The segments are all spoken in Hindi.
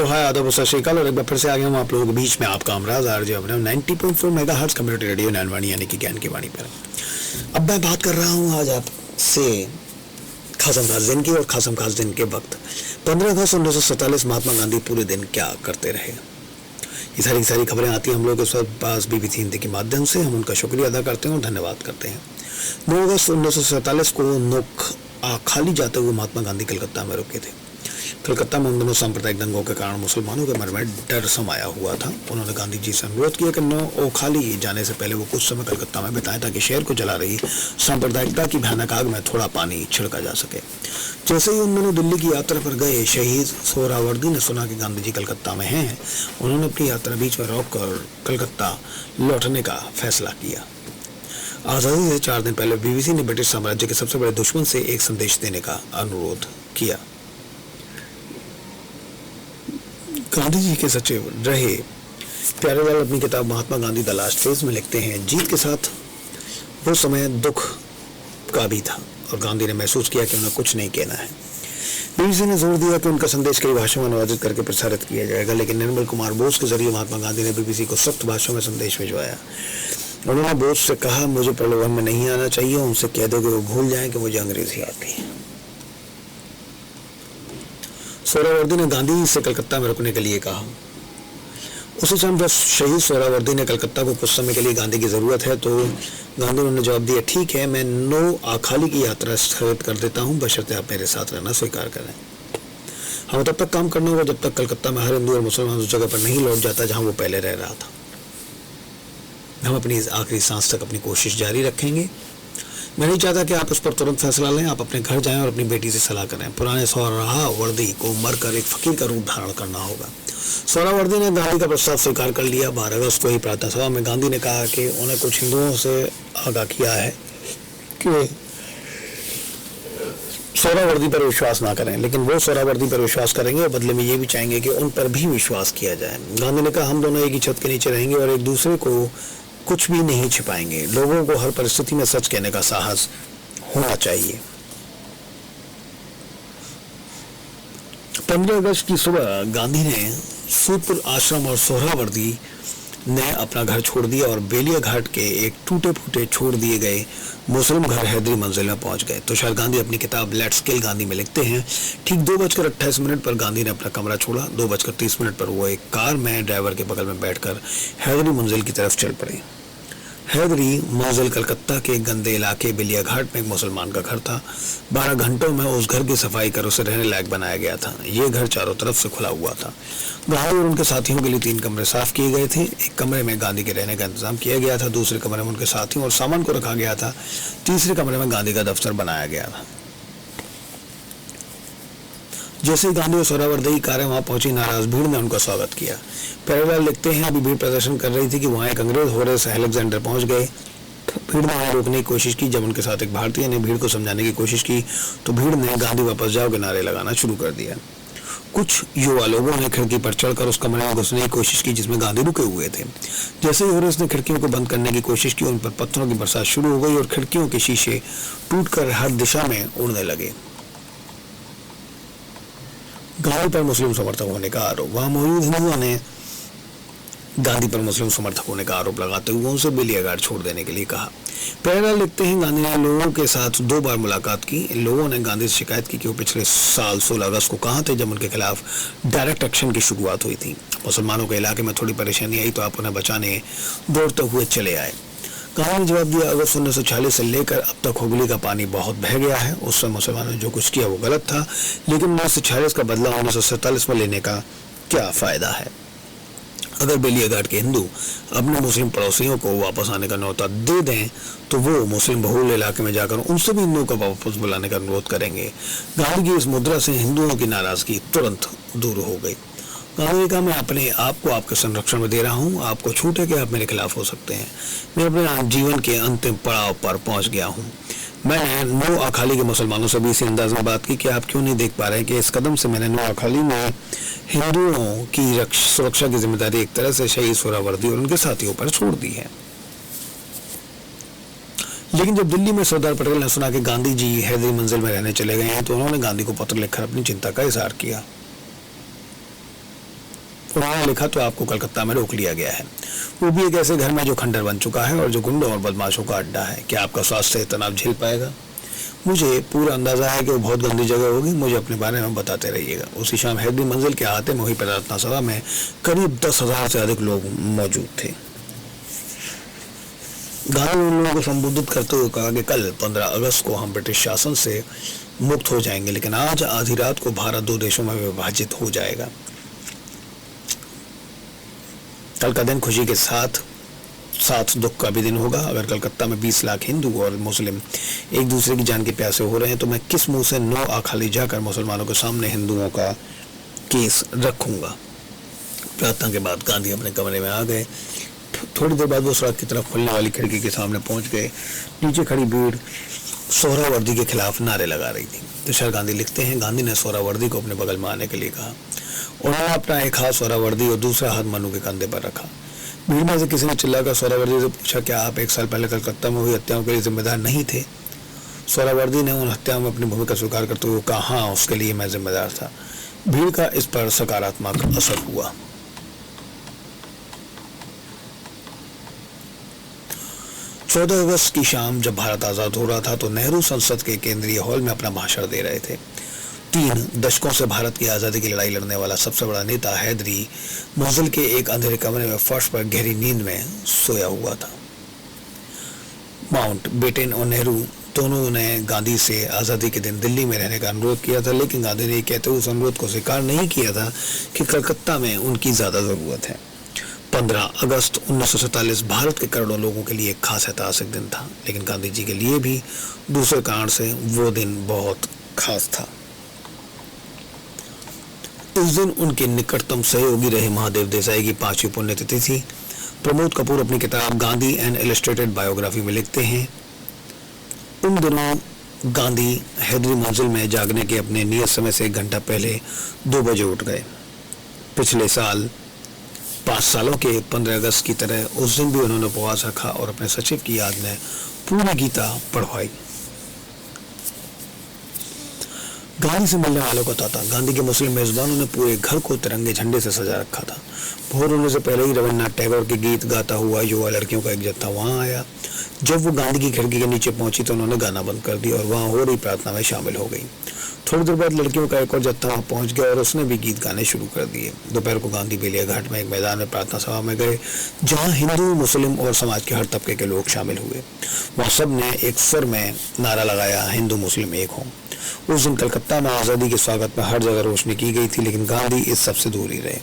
हाय आदाब सत श्री अकाल और एक बार फिर से आ गया हूँ आप लोगों के बीच में। आपका अमराज आरजे अपने 90.4 मेगाहर्ट्ज कम्युनिटी रेडियो नैनवाणी यानी कि ज्ञान की वाणी पर। अब मैं बात कर रहा हूँ आज आपसे खासम खास दिन की और खासम खास दिन के वक्त 15 अगस्त 1947 महात्मा गांधी पूरे दिन क्या करते रहे। ये सारी खबरें आती हैं हम लोग के पास BBC हिंदी के माध्यम से। हम उनका शुक्रिया अदा करते हैं और धन्यवाद करते हैं। 9 अगस्त 1947 को नोक खाली जाते हुए महात्मा गांधी कलकत्ता में रुके थे। कलकत्ता में उन दिनों सांप्रदायिक दंगों के कारण मुसलमानों के मन में डर समाया हुआ था। उन्होंने गांधी जी से अनुरोध किया कि नौ खाली जाने से पहले वो कुछ समय कलकत्ता में बिताएं ताकि शहर को जला रही सांप्रदायिकता की भयानक आग में थोड़ा पानी छिड़का जा सके। जैसे ही उन दोनों दिल्ली की यात्रा पर गए, शहीद सोहरावर्दी ने सुना कि गांधी जी कलकत्ता में हैं। उन्होंने अपनी यात्रा बीच में रोककर कलकत्ता लौटने का फैसला किया। आज़ादी से 4 दिन पहले BBC ने ब्रिटिश साम्राज्य के सबसे बड़े दुश्मन से एक संदेश देने का अनुरोध किया। गांधी जी के सचिव रहे प्यारेलाल अपनी किताब Mahatma Gandhi the last phase में लिखते हैं, जीत के साथ वो समय दुख का भी था और गांधी ने महसूस किया कि उन्हें कुछ नहीं कहना है। BBC ने जोर दिया कि उनका संदेश कई भाषाओं में अनुवादित करके प्रसारित किया जाएगा, लेकिन निर्मल कुमार बोस के जरिए महात्मा गांधी ने BBC को सख्त भाषाओं में संदेश भिजवाया। उन्होंने बोस से कहा, मुझे प्रलोभन में नहीं आना चाहिए, उनसे कह दो कि वो भूल जाएं कि मुझे अंग्रेजी आती है। सोहरावर्दी ने गांधी से कलकत्ता में रुकने के लिए कहा। उसी समय जब शहीद सोहरावर्दी ने कलकत्ता को कुछ समय के लिए गांधी की जरूरत है तो गांधी ने जवाब दिया, ठीक है, मैं 9 खाली की यात्रा स्थगित कर देता हूं, बशर्ते आप मेरे साथ रहना स्वीकार करें। हमें तब तक काम करना होगा जब तक कलकत्ता में हर हिंदू और मुसलमान उस जगह पर नहीं लौट जाता जहां वो पहले रह रहा था। हम अपनी आखिरी सांस तक अपनी कोशिश जारी रखेंगे। मैं नहीं चाहता कि आप इस पर तुरंत फैसला लें। आप अपने घर जाएं और अपनी बेटी से सलाह करें। पुराने सोहरावर्दी को मरकर एक फकीर का रूप धारण करना होगा। सोहरावर्दी ने गांधी का प्रस्ताव स्वीकार कर लिया। 12 अगस्त को ही प्रार्थना सभा में गांधी ने कहा कि उन्हें कुछ हिंदुओं से आगाह किया है कि सोहरावर्दी पर विश्वास ना करें, लेकिन वो सोहरावर्दी पर विश्वास करेंगे और बदले में ये भी चाहेंगे कि उन पर भी विश्वास किया जाए। गांधी ने कहा, हम दोनों एक ही छत के नीचे रहेंगे और एक दूसरे को कुछ भी नहीं छिपाएंगे। लोगों को हर परिस्थिति में सच कहने का साहस होना चाहिए। 15 अगस्त की सुबह गांधी ने सूदपुर आश्रम और सोहरावर्दी ने अपना घर छोड़ दिया और बेलिया घाट के एक टूटे फूटे छोड़ दिए गए मुस्लिम घर हैदरी मंजिल में पहुंच गए। तुषार गांधी अपनी किताब लेट्स किल गांधी में लिखते हैं, ठीक 2:28 पर गांधी ने अपना कमरा छोड़ा। 2:30 पर वो एक कार में ड्राइवर के बगल में बैठकर हैदरी मंजिल की तरफ चल पड़े। हैदरी मंजिल कलकत्ता के गंदे इलाके बेलिया घाट में एक मुसलमान का घर था। 12 घंटों में उस घर की सफाई कर उसे रहने लायक बनाया गया था। ये घर चारों तरफ से खुला हुआ था। गांधी और उनके साथियों के लिए 3 कमरे साफ किए गए थे। एक कमरे में गांधी के रहने का इंतजाम किया गया था, दूसरे कमरे में उनके साथियों और सामान को रखा गया था, तीसरे कमरे में गांधी का दफ्तर बनाया गया था। जैसे ही गांधी और सोहरावर्दी की कारें वहां पहुंची, नाराज भीड़ ने उनका स्वागत किया। प्यारेलाल लिखते हैं, अभी भीड़ प्रदर्शन कर रही थी कि वहां एक अंग्रेज होरेस अलेक्जेंडर पहुंच गए। भीड़ ने उन्हें रोकने की कोशिश की। जब उनके साथ एक भारतीय ने भीड़ को समझाने की कोशिश की तो भीड़ ने गांधी वापस जाओ के नारे लगाना शुरू कर दिया। कुछ युवा लोगों ने खिड़की पर चढ़कर उस कमरे में घुसने की कोशिश की जिसमें गांधी रुके हुए थे। जैसे ही होरेस ने खिड़कियों को बंद करने की कोशिश की, उन पर पत्थरों की बरसात शुरू हो गई और खिड़कियों के शीशे टूटकर हर दिशा में उड़ने लगे। गांधी पर मुस्लिम समर्थक होने का आरोप। वहां मौजूद हिंदुओं ने गांधी पर मुस्लिम समर्थक होने का आरोप लगाते हुए उनसे बेलिया घाट छोड़ देने के लिए कहा। प्यारेलाल लिखते हैं, गांधी ने लोगों के साथ 2 बार मुलाकात की। लोगों ने गांधी से शिकायत की कि वो पिछले साल 16 अगस्त को कहां थे जब उनके खिलाफ डायरेक्ट एक्शन की शुरुआत हुई थी। मुसलमानों के इलाके में थोड़ी परेशानी आई तो आप उन्हें बचाने दौड़ते हुए चले आए। गांधी ने जवाब दिया, अगस्त 1946 से लेकर अब तक हुगली का पानी बहुत बह गया है। उस समय मुसलमानों ने जो कुछ किया वो गलत था, लेकिन 1946 का बदला 1947 में लेने का क्या फायदा है। अगर बेलिया घाट के हिंदू अपने मुस्लिम पड़ोसियों को वापस आने का न्योता दे दें तो वो मुस्लिम बहुल इलाके में जाकर उनसे भी हिंदुओं को वापस बुलाने का अनुरोध करेंगे। गांधी की इस मुद्रा से हिंदुओं की नाराजगी तुरंत दूर हो गई। गांधी ने कहा, मैं अपने आप को आपके संरक्षण में दे रहा हूँ। आपको छूट है कि आप मेरे खिलाफ हो सकते हैं। मैं अपने जीवन के अंतिम पड़ाव पर पहुंच गया हूँ। मैंने 9 खाली के मुसलमानों से भी इसी अंदाज में बात की कि आप क्यों नहीं देख पा रहे हैं कि इस कदम से मैंने 9 खाली में हिंदुओं की सुरक्षा की जिम्मेदारी एक तरह से शहीद सोहरावर्दी और उनके साथियों पर छोड़ दी है। लेकिन जब दिल्ली में सरदार पटेल ने सुना कि गांधी जी हैदरी मंजिल में रहने चले गए हैं तो उन्होंने गांधी को पत्र लिखकर अपनी चिंता का इजहार किया। उन्होंने लिखा तो आपको कलकत्ता में रोक लिया गया है, वो भी एक ऐसे घर में जो खंडर बन चुका है और जो गुंडों और बदमाशों का अड्डा है। क्या आपका स्वास्थ्य तनाव झेल पाएगा? मुझे पूरा अंदाजा है कि वो बहुत गंदी जगह होगी, मुझे अपने बारे में बताते रहिएगा। उसी शाम हैदरी मंजिल के आते में हुई प्रार्थना सभा में करीब 10,000 से अधिक लोग मौजूद थे। गांधी ने उन लोगों को संबोधित करते हुए कहा कि कल 15 अगस्त को हम ब्रिटिश शासन से मुक्त हो जाएंगे, लेकिन आज आधी रात को भारत 2 देशों में विभाजित हो जाएगा। कल का दिन खुशी के साथ साथ दुख का भी दिन होगा। अगर कलकत्ता में 20 लाख हिंदू और मुस्लिम एक दूसरे की जान के प्यासे हो रहे हैं तो मैं किस मुंह से 9 आखाली जाकर मुसलमानों के सामने हिंदुओं का केस रखूंगा। प्रार्थना के बाद गांधी अपने कमरे में आ गए। थोड़ी देर बाद वो सड़क की तरफ खुलने वाली खिड़की के सामने पहुंच गए। नीचे खड़ी भीड़ सोहरावर्दी के खिलाफ नारे लगा रही थी। तुषार गांधी लिखते हैं, गांधी ने सोहरावर्दी को अपने बगल में आने के लिए कहा। उन्होंने अपना एक हाथ सोहरावर्दी और दूसरा हाथ मनु के कंधे पर रखा। भीड़ में से किसी ने चिल्लाकर सोहरावर्दी से पूछा, क्या आप 1 साल पहले कलकत्ता में हुई हत्याओं के लिए जिम्मेदार नहीं थे? सोहरावर्दी ने उन हत्याओं में अपनी भूमिका स्वीकार करते हुए कहा, हाँ, उसके लिए मैं जिम्मेदार था। भीड़ का इस पर सकारात्मक असर हुआ। 14 अगस्त की शाम जब भारत आजाद हो रहा था तो नेहरू संसद के केंद्रीय हॉल में अपना भाषण दे रहे थे। 3 दशकों से भारत की आज़ादी की लड़ाई लड़ने वाला सबसे बड़ा नेता हैदरी मंजिल के एक अंधेरे कमरे में फर्श पर गहरी नींद में सोया हुआ था। माउंट बेटन और नेहरू दोनों ने गांधी से आज़ादी के दिन दिल्ली में रहने का अनुरोध किया था, लेकिन गांधी ने कहते हुए उस अनुरोध को स्वीकार नहीं किया था कि कलकत्ता में उनकी ज़्यादा ज़रूरत है। 15 अगस्त 1947 भारत के करोड़ों लोगों के लिए एक खास ऐतिहासिक दिन था, लेकिन गांधी जी के लिए भी दूसरे कारण से वो दिन बहुत खास था। इस दिन उनके निकटतम सहयोगी रहे महादेव देसाई की 5वीं पुण्यतिथि थी। प्रमोद कपूर अपनी किताब गांधी एंड इलस्ट्रेटेड बायोग्राफी में लिखते हैं, उन दिनों गांधी हैदरी मंजिल में जागने के अपने नियत समय से 1 घंटा पहले 2 बजे उठ गए। पिछले साल 5 सालों के 15 अगस्त की तरह उस दिन भी उन्होंने उपवास रखा और अपने सचिव की याद में पूरी गीता पढ़वाई। गांधी से मिलने वालों का तांता। गांधी के मुस्लिम मेजबानों ने पूरे घर को तिरंगे झंडे से सजा रखा था। भोर होने से पहले ही रविन्द्रनाथ टैगोर के गीत गाता हुआ युवा लड़कियों का एक जत्था वहां आया। जब वो गांधी की खिड़की के नीचे पहुंची तो उन्होंने गाना बंद कर दिया और वहां हो रही प्रार्थना में शामिल हो गई। थोड़ी देर बाद लड़कियों का एक और जत्था वहां पहुंच गया और उसने भी गीत गाने शुरू कर दिए। दोपहर को गांधी बेलिया घाट में एक मैदान में प्रार्थना सभा में गए, जहां हिंदू, मुस्लिम और समाज के हर तबके के लोग शामिल हुए। वहां सब ने एक सुर में नारा लगाया, हिंदू मुस्लिम एक हों। उस दिन कलकत्ता में आज़ादी के स्वागत में हर जगह रोशनी की गई थी, लेकिन गांधी इस सबसे दूर ही रहे।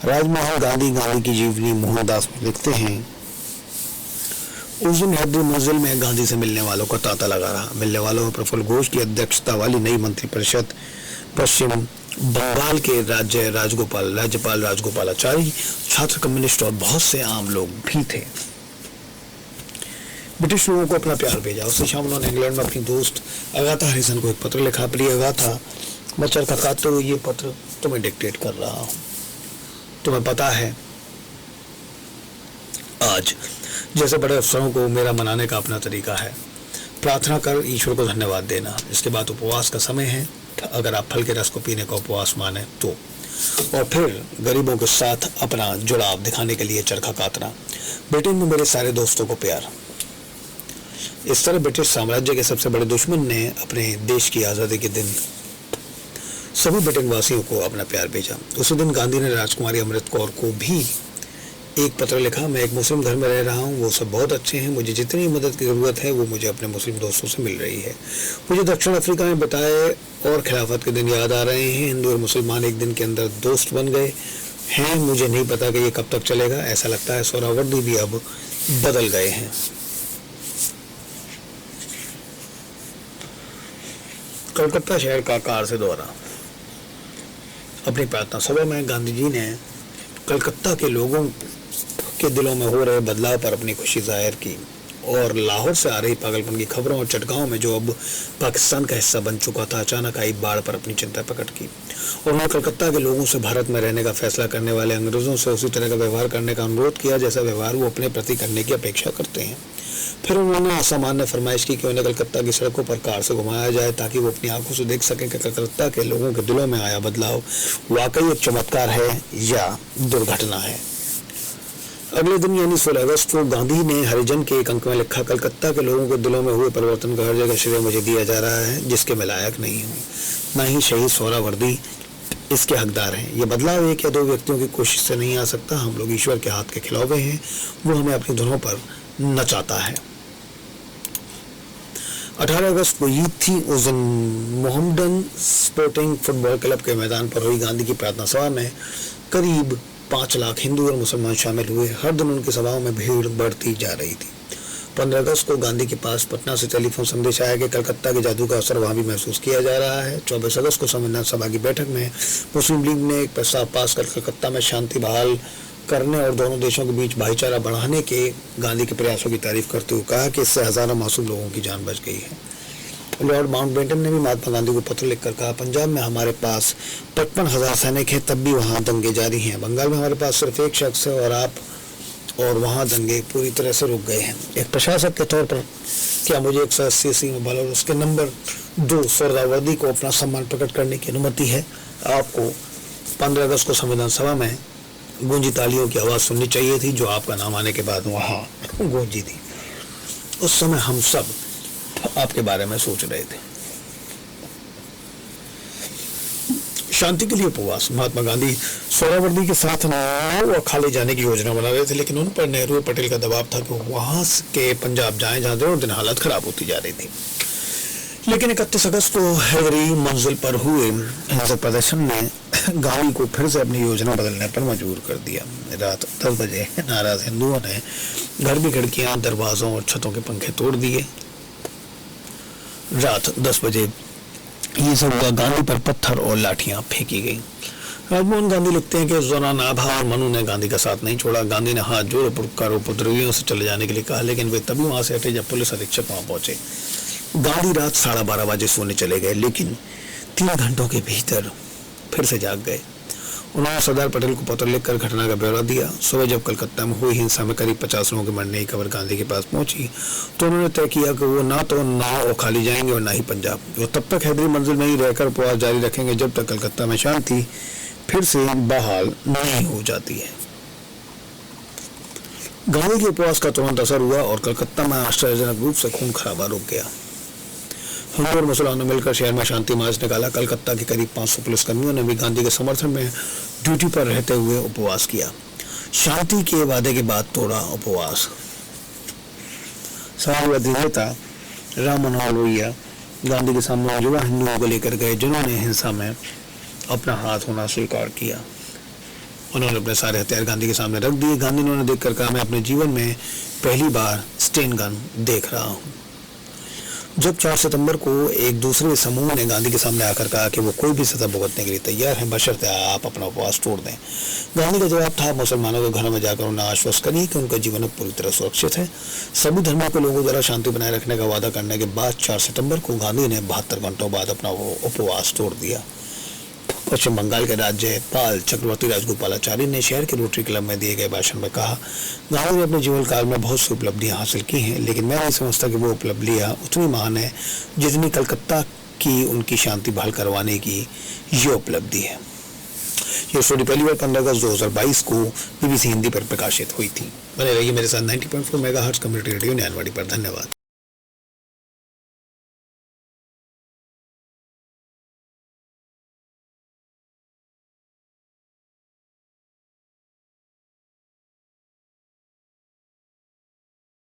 राजमोहन गांधी की जीवनी मोहनदास में लिखते हैं, उस दिन हैदरी मंजिल में गांधी से मिलने वालों का तांता लगा रहा। मिलने वालों में प्रफुल्ल घोष की अध्यक्षता वाली नई मंत्रिपरिषद, पश्चिम बंगाल के राज्यपाल राजगोपालाचारी, छात्र कम्युनिस्ट और बहुत से आम लोग भी थे। ब्रिटिश लोगों को अपना प्यार भेजा। उसी शाम उन्होंने इंग्लैंड में अपनी दोस्त अगाथा हैरिसन को एक पत्र लिखा। प्रिय अगाथा, मैं चरखा काटते हुए ये पत्र तुम्हें डिक्टेट कर रहा हूँ। तुम्हें पता है, आज जैसे बड़े अफसरों को मेरा मनाने का अपना तरीका है। प्रार्थना कर ईश्वर को धन्यवाद देना। इसके बाद उपवास का समय है, अगर आप फल के रस को पीने का उपवास माने तो, और फिर गरीबों के साथ अपना जुड़ाव दिखाने के लिए चरखा काटना। ब्रिटेन में मेरे सारे दोस्तों को प्यार। इस तरह ब्रिटिश साम्राज्य के सबसे बड़े दुश्मन ने अपने देश की आज़ादी के दिन सभी ब्रिटेन वासियों को अपना प्यार भेजा। उसी दिन गांधी ने राजकुमारी अमृत कौर को भी एक पत्र लिखा, मैं एक मुस्लिम घर में रह रहा हूँ, वो सब बहुत अच्छे हैं, मुझे जितनी मदद की ज़रूरत है वो मुझे अपने मुस्लिम दोस्तों से मिल रही है। मुझे दक्षिण अफ्रीका में बिताए और खिलाफत के दिन याद आ रहे हैं। हिंदू और मुसलमान एक दिन के अंदर दोस्त बन गए हैं। मुझे नहीं पता कि ये कब तक चलेगा। ऐसा लगता है सोहरावर्दी भी अब बदल गए हैं। कलकत्ता शहर का कार से दौरा। अपनी प्रार्थना सभा में गांधी जी ने कलकत्ता के लोगों के दिलों में हो रहे बदलाव पर अपनी खुशी जाहिर की और लाहौर से आ रही पागलपन की खबरों और चटगांव में जो अब पाकिस्तान का हिस्सा बन चुका था अचानक आई बाढ़ पर अपनी चिंता प्रकट की। और उन्होंने कलकत्ता के लोगों से भारत में रहने का फैसला करने वाले अंग्रेजों से उसी तरह का व्यवहार करने का अनुरोध किया जैसा व्यवहार वो अपने प्रति करने की अपेक्षा करते हैं। फिर उन्होंने असामान्य फरमाइश की कि उन्हें कलकत्ता की सड़कों पर कार से घुमाया जाए ताकि वो अपनी आंखों से देख सकें कि कलकत्ता के लोगों के दिलों में आया बदलाव वाकई एक चमत्कार है या दुर्घटना है। अगले दिन यानी 16 अगस्त को गांधी ने हरिजन के एक अंक में लिखा, कलकत्ता के लोगों के दिलों में हुए परिवर्तन का हर जगह श्रेय मुझे दिया जा रहा है, जिसके मैं लायक नहीं हूँ, न ही शहीद सोहरावर्दी इसके हकदार हैं। ये बदलाव एक या दो व्यक्तियों की कोशिश से नहीं आ सकता। हम लोग ईश्वर के हाथ के खिलौने हैं, वो हमें अपनी धुनों पर नचाता है। 18 अगस्त को ईद थी। उस दिन मोहम्मडन स्पोर्टिंग फुटबॉल क्लब के मैदान पर हुई गांधी की प्रार्थना सभा में करीब 5 लाख हिंदू और मुसलमान शामिल हुए। हर दिन उनकी सभाओं में भीड़ बढ़ती जा रही थी। 15 अगस्त को गांधी के पास पटना से टेलीफोन संदेश आया कि कलकत्ता के जादू का असर वहां भी महसूस किया जा रहा है। 24 अगस्त को संविधान सभा की बैठक में मुस्लिम लीग ने एक प्रस्ताव पास कर कलकत्ता में शांति बहाल करने और दोनों देशों के बीच भाईचारा बढ़ाने के गांधी के प्रयासों की तारीफ करते हुए कहा कि इससे हजारों मासूम लोगों की जान बच गई है। लॉर्ड माउंटबेटन ने भी महात्मा गांधी को पत्र लिखकर कहा, पंजाब में हमारे पास 55,000 सैनिक हैं, तब भी वहाँ दंगे जारी हैं। बंगाल में हमारे पास सिर्फ एक शख्स है और वहाँ दंगे पूरी तरह से रुक गए हैं। एक प्रशासक के तौर पर क्या मुझे 180 में बल और उसके नंबर 2 सोहरावर्दी को अपना सम्मान प्रकट करने की अनुमति है? आपको 15 अगस्त को संविधान सभा में गूंजी तालियों की आवाज़ सुननी चाहिए थी, जो आपका नाम आने के बाद वहाँ गूंजी थी। उस समय हम सब आपके बारे में सोच रहे थे। शांति के लिए उपवास। महात्मा गांधी सोहरावर्दी के साथ नाव और खाली जाने की योजना बना रहे थे, लेकिन उन पर नेहरू और पटेल का दबाव था कि वहां के पंजाब जाएं, जहां दिनों दिन हालत खराब होती जा रही थी। लेकिन 31 अगस्त को हैदरी मंजिल पर हुए हिंसक प्रदर्शन ने गांधी को फिर से अपनी योजना बदलने पर मजबूर कर दिया। रात 10 बजे नाराज हिंदुओं ने घर की खिड़कियां, दरवाजों और छतों के पंखे तोड़ दिए। रात 10 बजे ये सब हुआ। गांधी पर पत्थर और लाठियां फेंकी गई। राजमोहन गांधी लिखते हैं कि उस दौरान आभा और मनु ने गांधी का साथ नहीं छोड़ा। गांधी ने हाथ जोड़कर उपद्रवियों से चले जाने के लिए कहा, लेकिन वे तभी वहां से हटे जब पुलिस अधीक्षक वहां पहुंचे। गांधी रात 12:30 बजे सोने चले गए, लेकिन 3 घंटों के भीतर फिर से जाग गए। उन्होंने सरदार पटेल को पत्र लिखकर घटना का ब्यौरा दिया। सुबह जब कलकत्ता में हुई हिंसा में करीब 50 लोगों के मरने की खबर गांधी के पास पहुंची, तो उन्होंने तय किया कि वो ना तो नाव खाली जाएंगे और ना ही पंजाब। वो तब तक हैदरी मंजिल में ही रहकर उपवास जारी रखेंगे जब तक कलकत्ता में शांति फिर से बहाल नहीं हो जाती है। गांधी के उपवास का तुरंत असर हुआ और कलकत्ता में आश्चर्यजनक रूप से खून खराबा रुक गया। हिंदू और मुसलमानों ने मिलकर शहर में शांति मार्च निकाला। कलकत्ता के करीब 500 पुलिसकर्मियों ने भी गांधी के समर्थन में ड्यूटी पर रहते हुए उपवास किया। शांति के वादे के बाद तोड़ा उपवास। समाजवादी नेता राम मनोहर लोहिया गांधी के सामने युवा हिंदुओं को लेकर गए, जिन्होंने हिंसा में अपना हाथ होना स्वीकार किया। उन्होंने अपने सारे हथियार गांधी के सामने रख दिए। गांधी ने उन्हें देखकर कहा, मैं अपने जीवन में पहली बार स्टेन गन देख रहा हूँ। जब 4 सितंबर को एक दूसरे समूह ने गांधी के सामने आकर कहा कि वो कोई भी सजा भुगतने के लिए तैयार है, बशर्ते आप अपना उपवास तोड़ दें, गांधी का जवाब था, मुसलमानों के घरों में जाकर उन्हें आश्वस्त करिए कि उनका जीवन अब पूरी तरह सुरक्षित है। सभी धर्मों के लोगों द्वारा शांति बनाए रखने का वादा करने के बाद 4 सितंबर को गांधी ने 72 घंटों बाद अपना वो उपवास तोड़ दिया। पश्चिम बंगाल के राज्यपाल चक्रवर्ती राजगोपालाचारी ने शहर के रोटरी क्लब में दिए गए भाषण में कहा, गांधी ने अपने जीवन काल में बहुत सी उपलब्धियां हासिल की हैं, लेकिन मैं नहीं समझता कि वो उपलब्धियां उतनी महान है जितनी कलकत्ता की उनकी शांति बहाल करवाने की ये उपलब्धि है। ये स्टोरी पहली बार 15 अगस्त 2022 को BBC हिंदी पर प्रकाशित हुई थी। बने रहिए मेरे साथ 90.4 मेगाहर्ट्ज कम्युनिटी रेडियो न्यायवाड़ी पर। धन्यवाद।